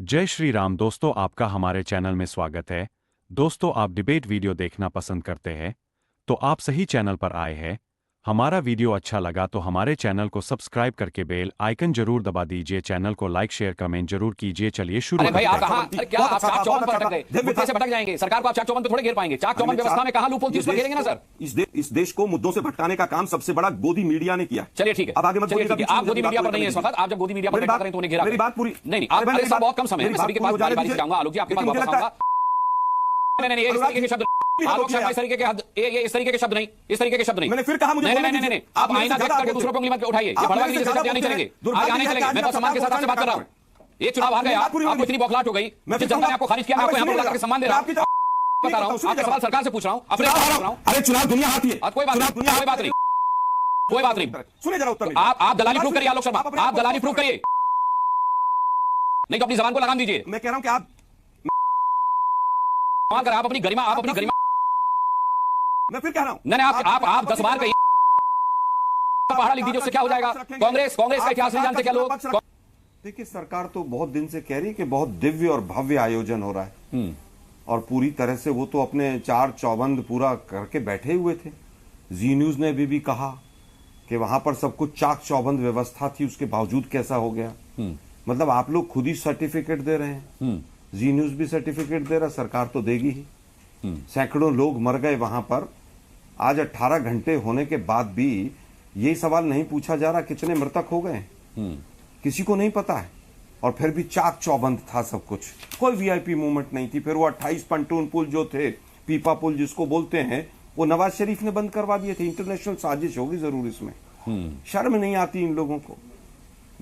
जय श्री राम दोस्तों, आपका हमारे चैनल में स्वागत है। दोस्तों, आप डिबेट वीडियो देखना पसंद करते हैं तो आप सही चैनल पर आए हैं। हमारा वीडियो अच्छा लगा तो हमारे चैनल को सब्सक्राइब करके बेल आइकन जरूर दबा दीजिए। चैनल को लाइक शेयर कमेंट जरूर कीजिए। चलिए शुरू अरे भाई करते आप हैं। कहां? अरे क्या आप चाक चौबंद पर अटक गए? मुद्दे से भटक जाएंगे। सरकार को आप चाक चौबंद पे थोड़े घेर पाएंगे। चाक चौबंद व्यवस्था में कहां लूपहोल थी, उस पर घेरेंगे ना सर। इस देश को मुद्दों से भटकाने का काम सबसे बड़ा गोदी मीडिया ने किया। चलिए ठीक है, अब आगे मत चलिए बोलिएगा। ठीक है। आप गोदी मीडिया पर नहीं है इस वक्त। आप जब गोदी मीडिया पर बैठा करें तो उन्हें घेरा मेरी बात पूरी नहीं नहीं आप अरे सर बहुत कम समय है। मैं सभी के पास बारी बारी से जाऊंगा। आलोक जी आपके पास वापस आऊंगा। नहीं नहीं इस तरीके के शब्द आलोक शर्मा, इस तरीके के ये इस तरीके के शब्द नहीं, इस तरीके के शब्द नहीं। मैंने फिर कहा मुझे नहीं नहीं आप आईना देख करके दूसरों को उंगली मत उठाइए। ये भड़वागिरी जैसे शब्द नहीं चलेंगे, आगे आने चलेंगे। मैं तो सम्मान के साथ आपसे बात कर रहा हूं। ये चुनाव हार गए आप, आपको इतनी बौखलाहट हो गई, जिस जनता ने आपको खारिज किया, आपको यहां पर बुला करके सम्मान दे रहा हूं। बता रहा हूं, आपका सवाल सरकार से पूछ रहा हूं, अपने आप पूछ रहा हूं। अरे चुनाव दुनिया हाथी है। कोई बात नहीं, कोई बात नहीं, कोई बात नहीं। सुने जरा उत्तर। आप दलाली प्रूव करिए आलोक शर्मा, आप दलाली प्रूव करिए, नहीं तो अपनी जबान को लगाम दीजिए। मैं कह रहा हूं कि आप आप अपनी गरिमा, आप अपनी गरिमा। मैं फिर कह रहा हूं नहीं आप 10 बार कहिए, पहाड़ा लिख दीजिए, उससे क्या हो जाएगा? कांग्रेस का इतिहास नहीं जानते क्या लोग? देखिए, सरकार तो बहुत दिन से कह रही है कि बहुत दिव्य और भव्य आयोजन हो रहा है और पूरी तरह से वो तो अपने चार चौबंद पूरा करके बैठे हुए थे। जी न्यूज ने भी कहा कि वहां पर सब कुछ चाक चौबंद व्यवस्था थी, उसके बावजूद कैसा हो गया। मतलब आप लोग खुद ही सर्टिफिकेट दे रहे हैं। जी न्यूज भी सर्टिफिकेट दे रहा, सरकार तो देगी ही। सैकड़ों लोग मर गए वहां पर। आज 18 घंटे होने के बाद भी यही सवाल नहीं पूछा जा रहा कितने मृतक हो गए। किसी को नहीं पता है और फिर भी चाक चौबंद था सब कुछ। कोई वीआईपी मूवमेंट नहीं थी। फिर वो 28 पंटून पुल जो थे, पीपा पुल जिसको बोलते हैं, वो नवाज शरीफ ने बंद करवा दिए थे। इंटरनेशनल साजिश होगी जरूर इसमें। शर्म नहीं आती इन लोगों को?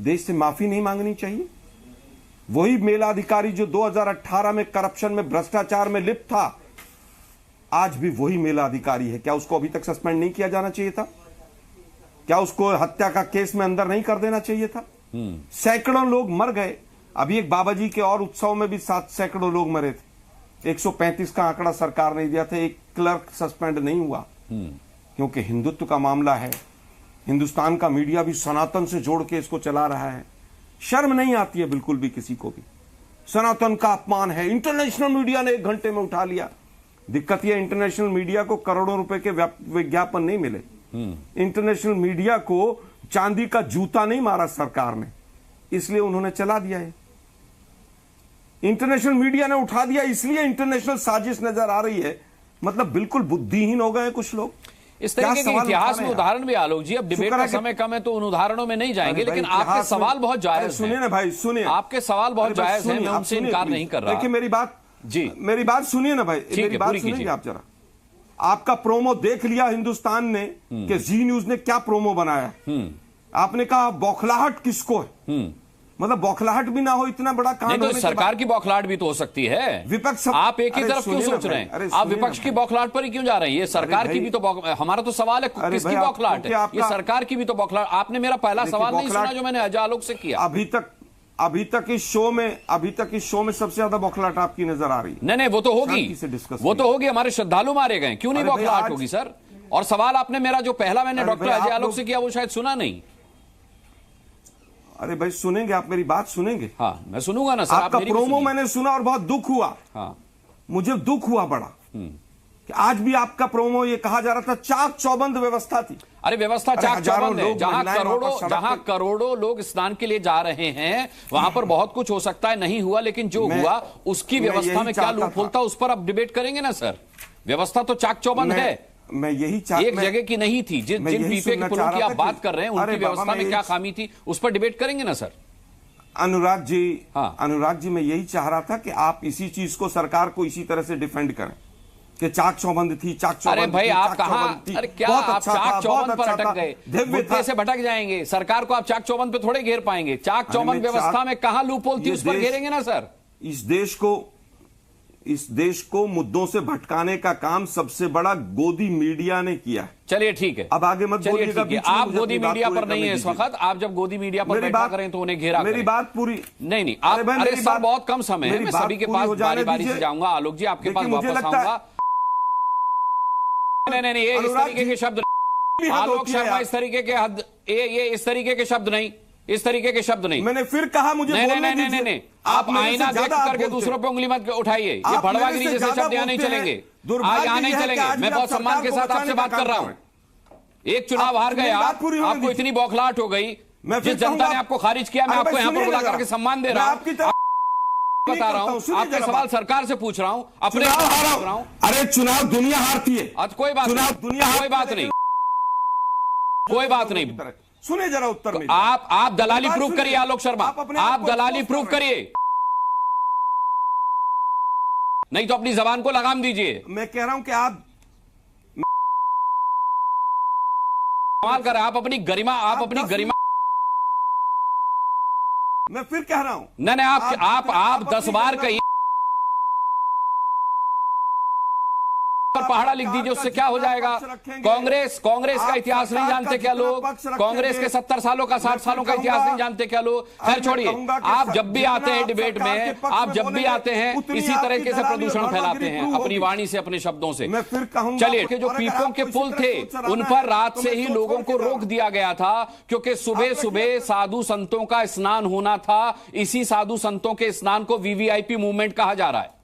देश से माफी नहीं मांगनी चाहिए? वही मेला अधिकारी जो 2018 में करप्शन में, भ्रष्टाचार में लिप्त था, आज भी वही मेला अधिकारी है। क्या उसको अभी तक सस्पेंड नहीं किया जाना चाहिए था? क्या उसको हत्या का केस में अंदर नहीं कर देना चाहिए था? सैकड़ों लोग मर गए। अभी एक बाबा जी के और उत्सव में भी 7 सैकड़ों लोग मरे थे। 135 का आंकड़ा सरकार ने दिया था। एक क्लर्क सस्पेंड नहीं हुआ क्योंकि हिंदुत्व का मामला है। हिंदुस्तान का मीडिया भी सनातन से जोड़ के इसको चला रहा है। शर्म नहीं आती है बिल्कुल भी किसी को भी। सनातन का अपमान है। इंटरनेशनल मीडिया ने 1 घंटे में उठा लिया। दिक्कत यह, इंटरनेशनल मीडिया को करोड़ों रुपए के विज्ञापन नहीं मिले। इंटरनेशनल मीडिया को चांदी का जूता नहीं मारा सरकार ने, इसलिए उन्होंने चला दिया है। इंटरनेशनल मीडिया ने उठा दिया, इसलिए इंटरनेशनल साजिश नजर आ रही है। मतलब बिल्कुल बुद्धिहीन हो गए कुछ लोग। इस तरीके के इतिहास में उदाहरण भी आलोक जी, अब डिबेट का समय कम है तो उन उदाहरणों में नहीं जाएंगे, लेकिन आपके सवाल बहुत जायज हैं। सुनिए ना भाई, सुनिए, आपके सवाल बहुत जायज हैं, मैं उनसे इनकार नहीं कर रहा। देखिए मेरी बात जी, मेरी बात सुनिए ना भाई, मेरी बात सुनिए आप जरा। आपका प्रोमो देख लिया हिंदुस्तान ने कि जी न्यूज ने क्या प्रोमो बनाया। आपने कहा बौखलाहट किसको है। मतलब बौखलाहट भी ना हो, इतना बड़ा कांड नहीं तो सरकार की बौखलाहट भी तो हो सकती है। विपक्ष आप एक ही तरफ क्यों सोच रहे हैं? आप विपक्ष की बौखलाहट पर ही क्यों जा रहे हैं? ये सरकार की भी तो हमारा तो सवाल है किसकी बौखलाहट है? ये सरकार की भी तो बौखलाहट। आपने मेरा पहला सवाल नहीं सुना जो मैंने अजय आलोक से किया। अभी तक इस शो में सबसे ज्यादा बौखलाहट आपकी नजर आ रही है। नहीं वो तो होगी, वो तो होगी। हमारे श्रद्धालु मारे गए, क्यों नहीं बौखलाहट होगी सर? और सवाल आपने मेरा जो पहला मैंने डॉक्टर अजय आलोक से किया वो शायद सुना नहीं। अरे भाई सुनेंगे आप, मेरी बात सुनेंगे? हाँ मैं सुनूंगा ना सर। आपका प्रोमो मैंने सुना और बहुत दुख हुआ। हाँ मुझे दुख हुआ बड़ा कि आज भी आपका प्रोमो ये कहा जा रहा था चाक चौबंद व्यवस्था थी। अरे व्यवस्था चाक चौबंद है। जहां करोड़ों लोग स्नान के लिए जा रहे हैं, वहां पर बहुत कुछ हो सकता है, नहीं हुआ, लेकिन जो हुआ उसकी व्यवस्था में क्या लूपहोल था उस पर अब डिबेट करेंगे ना सर। व्यवस्था तो चाक चौबंद है। मैं यही एक जगह की नहीं थी। जिन पीपे के पुलों की आप बात कर रहे हैं उनकी व्यवस्था में क्या खामी थी, उस पर डिबेट करेंगे ना सर। अनुराग जी मैं यही चाह रहा था कि आप इसी चीज को, सरकार को इसी तरह से डिफेंड करें कि चाक चौबंद थी, चाक चौबंद। अरे भाई आप कहां? अरे क्या आप चाक चौबंद पर अटक गए? मुद्दे से भटक जाएंगे। सरकार को आप चाक चौबंद पे थोड़े घेर पाएंगे। चाक चौबंद व्यवस्था में कहां लूपहोल थी, उस पर घेरेंगे ना सर। इस देश को मुद्दों से भटकाने का काम सबसे बड़ा गोदी मीडिया ने किया। चलिए ठीक है, अब आगे मत बोलिएगा। आप गोदी मीडिया पर नहीं है इस वक्त। आप जब गोदी मीडिया पर बैठा करें तो उन्हें घेरा। मेरी बात पूरी नहीं आप, अरे सर बहुत कम समय है, मैं सभी के पास बारी बारी से जाऊंगा। आलोक जी आपके पास वापस आऊंगा। नहीं ये इस तरीके के शब्द, आलोक शर्मा इस तरीके के ये इस तरीके के शब्द नहीं। इस तरीके के शब्द नहीं। मैंने फिर कहा मुझे बोलने दीजिए। नहीं, आप आईना देख करके दूसरों पे उंगली मत उठाइए। ये भड़वागिरी जैसे शब्द यहाँ नहीं चलेंगे, आज यहाँ नहीं चलेंगे। मैं बहुत सम्मान के साथ आपसे बात कर रहा हूँ। एक चुनाव हार गए आप, आपको इतनी बौखलाहट हो गई, जिस जनता ने आपको खारिज किया, मैं आपको यहाँ पर बुला करके सम्मान दे रहा हूँ, बता रहा हूँ। आपके सवाल सरकार से पूछ रहा हूँ, अपने पूछ रहा हूँ। अरे चुनाव दुनिया हारती है, आज कोई बात नहीं, कोई बात नहीं, कोई बात नहीं। सुने जरा उत्तर में। आप दलाली प्रूव करिए आलोक शर्मा, आप दलाली प्रूव करिए, नहीं तो अपनी जबान को लगाम दीजिए। मैं कह रहा हूं कि आप कमाल कर रहे हैं, आप अपनी गरिमा, आप अपनी गरिमा। मैं फिर कह रहा हूं, नहीं, आप 10 बार कहिए, पहाड़ा लिख दीजिए, उससे क्या हो जाएगा? कांग्रेस का इतिहास नहीं जानते क्या लोग? कांग्रेस के 70 सालों का 60 सालों का इतिहास नहीं जानते क्या लोग? खैर छोड़िए, आप जब भी आते हैं डिबेट में, आप जब भी आते हैं इसी तरीके से प्रदूषण फैलाते हैं अपनी वाणी से, अपने शब्दों से। चलिए, कि जो पीपों के पुल थे उन पर रात से ही लोगों को रोक दिया गया था, क्योंकि सुबह सुबह साधु संतों का स्नान होना था। इसी साधु संतों के स्नान को वीवीआईपी मूवमेंट कहा जा रहा है।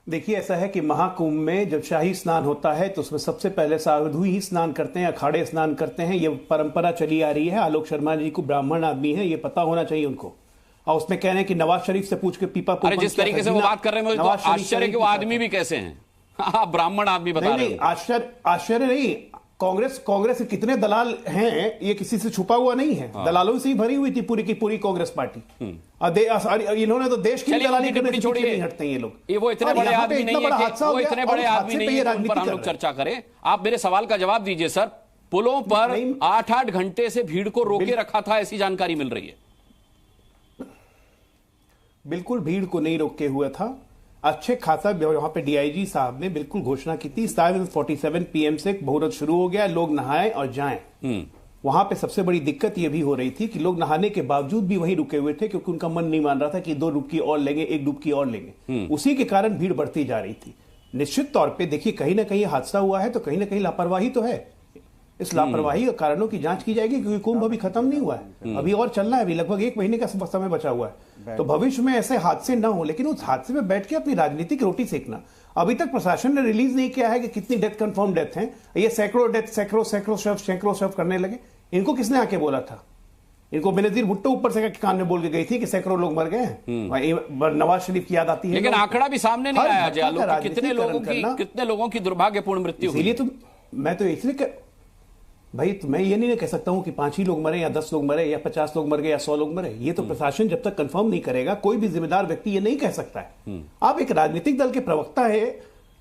देखिए, ऐसा है कि महाकुंभ में जब शाही स्नान होता है तो उसमें सबसे पहले साधु ही स्नान करते हैं, अखाड़े स्नान करते हैं। ये परंपरा चली आ रही है। आलोक शर्मा जी को ब्राह्मण आदमी है, ये पता होना चाहिए उनको। और उसमें कह रहे हैं कि नवाज शरीफ से पूछ के पीपा अरे जिस तरीके से वो बात कर रहे हैं, मुझे तो आश्चर्य कि वो आदमी भी कैसे हैं। आप ब्राह्मण आदमी बता रहे हैं। आश्चर्य नहीं। कांग्रेस के कितने दलाल हैं, ये किसी से छुपा हुआ नहीं है। दलालों से ही भरी हुई थी पूरी की पूरी कांग्रेस पार्टी। इन्होंने तो देश की दलाली करने से पीछे नहीं हटते ये लोग। ये वो इतने बड़े आदमी नहीं है, वो इतने बड़े आदमी नहीं है उन पर हम लोग चर्चा करें। आप मेरे सवाल का जवाब दीजिए सर। पुलों पर 8-8 घंटे से भीड़ को रोके रखा था, ऐसी जानकारी मिल रही है। बिल्कुल भीड़ को नहीं रोके हुआ था। अच्छे खासा वहां पे डीआईजी साहब ने बिल्कुल घोषणा की थी 7:47 PM से मुहूर्त शुरू हो गया, लोग नहाएं और जाएं। वहां पे सबसे बड़ी दिक्कत यह भी हो रही थी कि लोग नहाने के बावजूद भी वहीं रुके हुए थे, क्योंकि उनका मन नहीं मान रहा था कि 2 डुबकी और लेंगे, 1 डुबकी और लेंगे। उसी के कारण भीड़ बढ़ती जा रही थी। निश्चित तौर पे देखिए, कहीं ना कहीं हादसा हुआ है तो कहीं ना कहीं लापरवाही तो है। इस लापरवाही के कारणों की जांच की जाएगी, क्योंकि कुंभ अभी खत्म नहीं हुआ है, अभी और चलना है। अभी लगभग 1 महीने का समय बचा हुआ है। तो भविष्य में ऐसे हादसे न हो, लेकिन उस हादसे में बैठ के अपनी राजनीतिक रोटी सेकना। अभी तक प्रशासन ने रिलीज नहीं किया है कि कितनी डेथ कंफर्म डेथ है। ये सैकड़ों डेथ, सैकड़ों शव करने लगे। इनको किसने आके बोला था? इनको बेनजीर भुट्टो ऊपर से कान में बोल के गई थी कि सैकड़ों लोग मर गए हैं। नवाज शरीफ की याद आती है, लेकिन आंकड़ा भी सामने नहीं आया। कितने लोगों की दुर्भाग्यपूर्ण मृत्यु हुई। इसलिए तो मैं तो इसलिए भाई, तो मैं ये नहीं कह सकता हूं कि 5 ही लोग मरे या 10 लोग मरे या 50 लोग मर गए या 100 लोग मरे। ये तो प्रशासन जब तक कंफर्म नहीं करेगा, कोई भी जिम्मेदार व्यक्ति ये नहीं कह सकता है। आप एक राजनीतिक दल के प्रवक्ता है,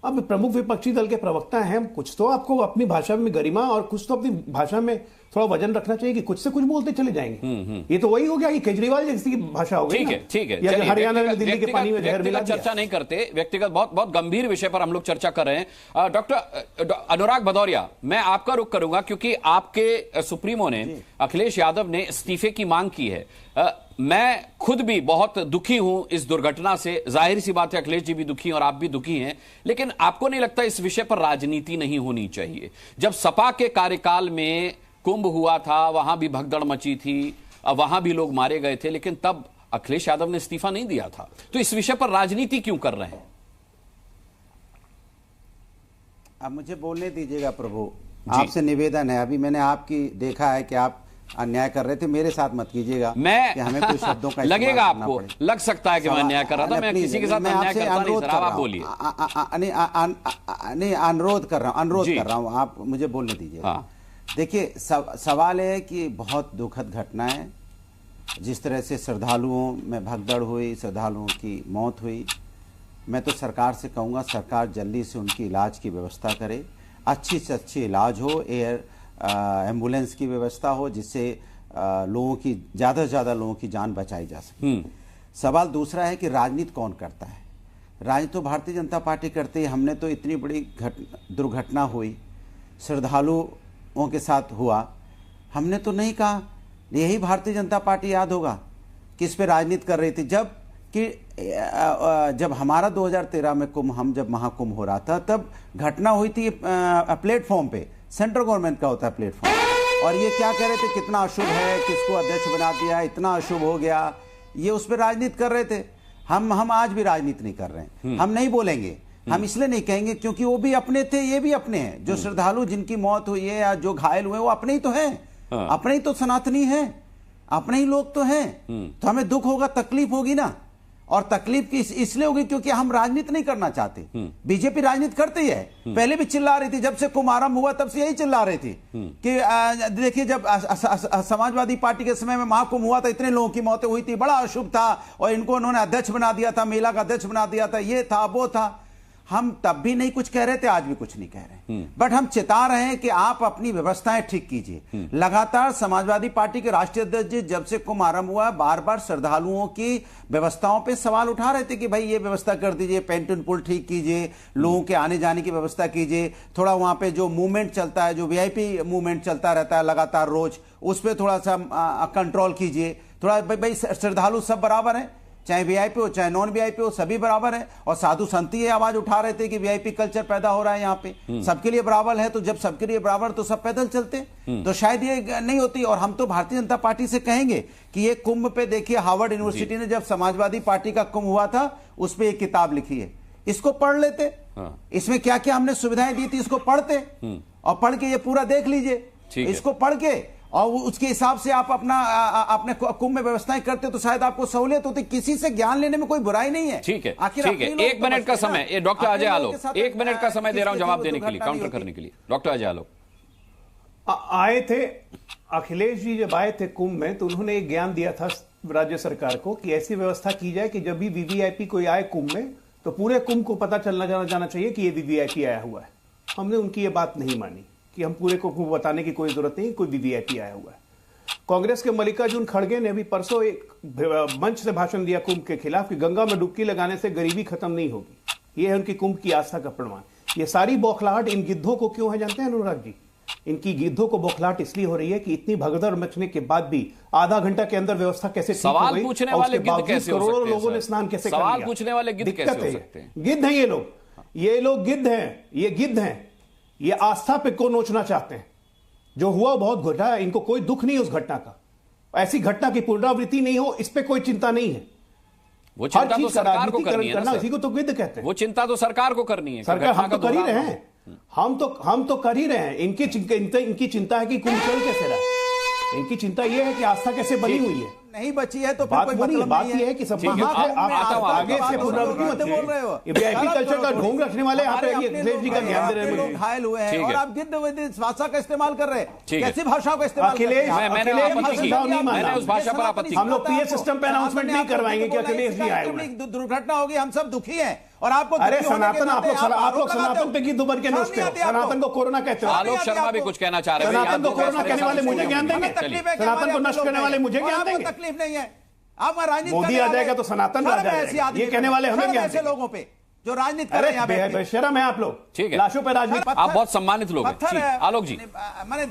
अब प्रमुख विपक्षी दल के प्रवक्ता हैं, कुछ तो आपको अपनी भाषा में गरिमा और कुछ तो अपनी भाषा में थोड़ा वजन रखना चाहिए कि कुछ से कुछ बोलते चले जाएंगे। ये तो वही हो गया कि केजरीवाल जैसी भाषा हो गई। ठीक है। या हरियाणा में दिल्ली के पानी में जहर मिला। चर्चा नहीं करते, व्यक्तिगत बहुत गंभीर विषय पर हम लोग चर्चा कर रहे हैं। डॉक्टर अनुराग भदौरिया, मैं आपका रुख करूंगा, क्योंकि आपके सुप्रीमो ने, अखिलेश यादव ने इस्तीफे की मांग की है। मैं खुद भी बहुत दुखी हूं इस दुर्घटना से। जाहिर सी बात है, अखिलेश जी भी दुखी हैं और आप भी दुखी हैं। लेकिन आपको नहीं लगता इस विषय पर राजनीति नहीं होनी चाहिए? जब सपा के कार्यकाल में कुंभ हुआ था, वहां भी भगदड़ मची थी, वहां भी लोग मारे गए थे, लेकिन तब अखिलेश यादव ने इस्तीफा नहीं दिया था। तो इस विषय पर राजनीति क्यों कर रहे हैं? आप मुझे बोलने दीजिएगा प्रभु, आपसे निवेदन है। अभी मैंने आपकी देखा है कि आप अन्याय कर रहे थे, मेरे साथ मत कीजिएगा। मैं कि हमें कुछ शब्दों का लगेगा आपको, लग सकता है कि मैं अन्याय कर रहा था। मैं किसी के साथ अन्याय करता नहीं सर, आप बोलिए। नहीं, अनुरोध कर रहा हूं, आप मुझे बोलने दीजिए। देखिए, सवाल है कि बहुत दुखद घटना है। जिस तरह से श्रद्धालुओं में भगदड़ हुई, श्रद्धालुओं की मौत हुई, मैं तो सरकार से कहूँगा सरकार जल्दी से उनकी इलाज की व्यवस्था करे, अच्छी से अच्छी इलाज हो, एयर एम्बुलेंस की व्यवस्था हो, जिससे लोगों की ज़्यादा से ज़्यादा लोगों की जान बचाई जा सके। सवाल दूसरा है कि राजनीति कौन करता है? राजनीति तो भारतीय जनता पार्टी करती है। हमने तो इतनी बड़ी दुर्घटना हुई, श्रद्धालुओं के साथ हुआ, हमने तो नहीं कहा। यही भारतीय जनता पार्टी याद होगा किस पे राजनीति कर रही थी। जब हमारा 2013 में कुंभ, जब महाकुंभ हो रहा था, तब घटना हुई थी प्लेटफॉर्म पे। सेंट्रल गवर्नमेंट का होता है प्लेटफॉर्म, और ये क्या कह रहे थे, कितना अशुभ है, किसको अध्यक्ष बना दिया, इतना अशुभ हो गया, ये उस पर राजनीति कर रहे थे। हम आज भी राजनीति नहीं कर रहे हैं, हम नहीं बोलेंगे। हम इसलिए नहीं कहेंगे क्योंकि वो भी अपने थे, ये भी अपने हैं। जो श्रद्धालु जिनकी मौत हुई है या जो घायल हुए वो अपने ही तो हैं, अपने ही तो सनातनी हैं, अपने ही लोग तो हैं। तो हमें दुख होगा, तकलीफ होगी ना। और तकलीफ की इसलिए होगी क्योंकि हम राजनीति नहीं करना चाहते। बीजेपी राजनीति करती है, पहले भी चिल्ला रही थी, जब से कुमारम हुआ तब से यही चिल्ला रही थी कि देखिए जब समाजवादी पार्टी के समय में महाकुंभ हुआ था, इतने लोगों की मौतें हुई थी, बड़ा अशुभ था, और इनको उन्होंने अध्यक्ष बना दिया था, मेला का अध्यक्ष बना दिया था, ये था वो था। हम तब भी नहीं कुछ कह रहे थे, आज भी कुछ नहीं कह रहे, बट हम चिता रहे हैं कि आप अपनी व्यवस्थाएं ठीक कीजिए। लगातार समाजवादी पार्टी के राष्ट्रीय अध्यक्ष जी जब से कुंभ आरंभ हुआ, बार बार श्रद्धालुओं की व्यवस्थाओं पे सवाल उठा रहे थे कि भाई ये व्यवस्था कर दीजिए, पेंटन पुल ठीक कीजिए, लोगों के आने जाने की व्यवस्था कीजिए, थोड़ा वहां पे जो मूवमेंट चलता है, जो वीआईपी मूवमेंट चलता रहता है लगातार रोज, उस पर थोड़ा सा कंट्रोल कीजिए। थोड़ा भाई श्रद्धालु सब बराबर है, चाहे वीआईपी हो चाहे नॉन वीआईपी हो, सभी बराबर है। और साधु संत ये आवाज उठा रहे थे कि वीआईपी कल्चर पैदा हो रहा है यहाँ पे, सबके लिए बराबर है। तो जब सबके लिए बराबर तो सब पैदल चलते, तो शायद ये नहीं होती। और हम तो भारतीय जनता पार्टी से कहेंगे कि ये कुंभ पे देखिए, हार्वर्ड यूनिवर्सिटी ने जब समाजवादी पार्टी का कुंभ हुआ था उस पर एक किताब लिखी है, इसको पढ़ लेते। इसमें क्या क्या हमने सुविधाएं दी थी, इसको पढ़ते और पढ़ के ये पूरा देख लीजिए। इसको पढ़ के और उसके हिसाब से आप अपने कुंभ में व्यवस्थाएं करते तो शायद आपको सहूलियत होती। किसी से ज्ञान लेने में कोई बुराई नहीं है। ठीक है, ठीक है। 1 मिनट का समय, डॉक्टर अजय आलोक, 1 मिनट का समय दे रहा हूं जवाब देने के लिए, काउंटर करने के लिए। डॉक्टर अजय आलोक आए थे, अखिलेश जी जब आए थे कुंभ में तो उन्होंने एक ज्ञान दिया था राज्य सरकार को कि ऐसी व्यवस्था की जाए कि जब भी वीवीआईपी कोई आए कुंभ में तो पूरे कुंभ को पता चलना जाना चाहिए कि ये वीवीआईपी आया हुआ है। हमने उनकी ये बात नहीं मानी कि हम पूरे को बताने की कोई जरूरत नहीं, कोई वीवीआईपी आया हुआ है। कांग्रेस के मल्लिकार्जुन खड़गे ने भी परसों एक मंच से भाषण दिया कुंभ के खिलाफ कि गंगा में डुबकी लगाने से गरीबी खत्म नहीं होगी। ये है उनकी कुंभ की आस्था का प्रमाण। ये सारी बौखलाहट इन गिद्धों को क्यों है जानते हैं अनुराग जी? इनकी गिद्धों को बौखलाहट इसलिए हो रही है कि इतनी भगदड़ मचने के बाद भी आधा घंटा के अंदर व्यवस्था कैसे ठीक हो गई, सवाल पूछने वाले गिद्ध कैसे हो सकते हैं? करोड़ों लोगों ने स्नान कैसे कर लिया? सवाल पूछने वाले गिद्ध कैसे हो सकते हैं? गिद्ध हैं ये लोग गिद्ध हैं, ये गिद्ध हैं। ये आस्था पे को नोचना चाहते हैं। जो हुआ बहुत घटा है, इनको कोई दुख नहीं है उस घटना का। ऐसी घटना की पुनरावृत्ति नहीं हो, इस पे कोई चिंता नहीं है। वो चिंता तो सरकार को करनी है ना, इसी को तो गिद्ध कहते हैं। वो चिंता तो सरकार को करनी है। सरकार, हम तो कर ही रहे हैं, हम तो कर ही रहे हैं। इनकी चिंता है कि कुंभ चल कैसे रहा है। इनकी चिंता यह है कि आस्था कैसे बनी हुई है। नहीं बची है तो बात नहीं है, बात यह है कि सब आगे से पुनरावृत्ति मत बोल रहे हो। ये वीआईपी कल्चर का ढोंग रखने वाले यहाँ पे अखिलेश जी का ज्ञान दे रहे हैं। घायल हुए हैं और आप गिद्ध भाषा का इस्तेमाल कर रहे हैं। कैसी भाषाओं का इस्तेमाल? हम लोग पीए सिस्टम पे अनाउंसमेंट नहीं करवाएंगे कि अखिलेश जी आए हुए। दुर्घटना होगी, हम सब दुखी हैं। और आपको अरे सनातन, आप लोग सनातन पे गिद्ध बन के नोचते हो। सनातन को कोरोना कहते हो। आलोक शर्मा भी कुछ कहना चाह रहे हैं। सनातन को कोरोना कहने वाले मुझे ज्ञान देंगे, सनातन को नष्ट करने वाले मुझे ज्ञान देंगे। तकलीफ नहीं है। आप राजनीति मोदी आ जाएगा तो सनातन आ जाएगा, ये कहने वाले हमें ज्ञान ऐसे लोगों पे जो राजनीति कर रहे हैं। बेशरम है आप लोग। ठीक है, लाशों पे राजनीति। आप बहुत सम्मानित लोग हैं। आलोक जी, मैंने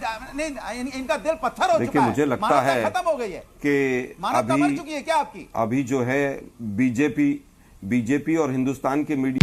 इनका दिल पत्थर हो चुका है। मुझे लगता है खत्म हो गई है कि मानवता मर चुकी है क्या आपकी? अभी जो है बीजेपी और हिंदुस्तान के मीडिया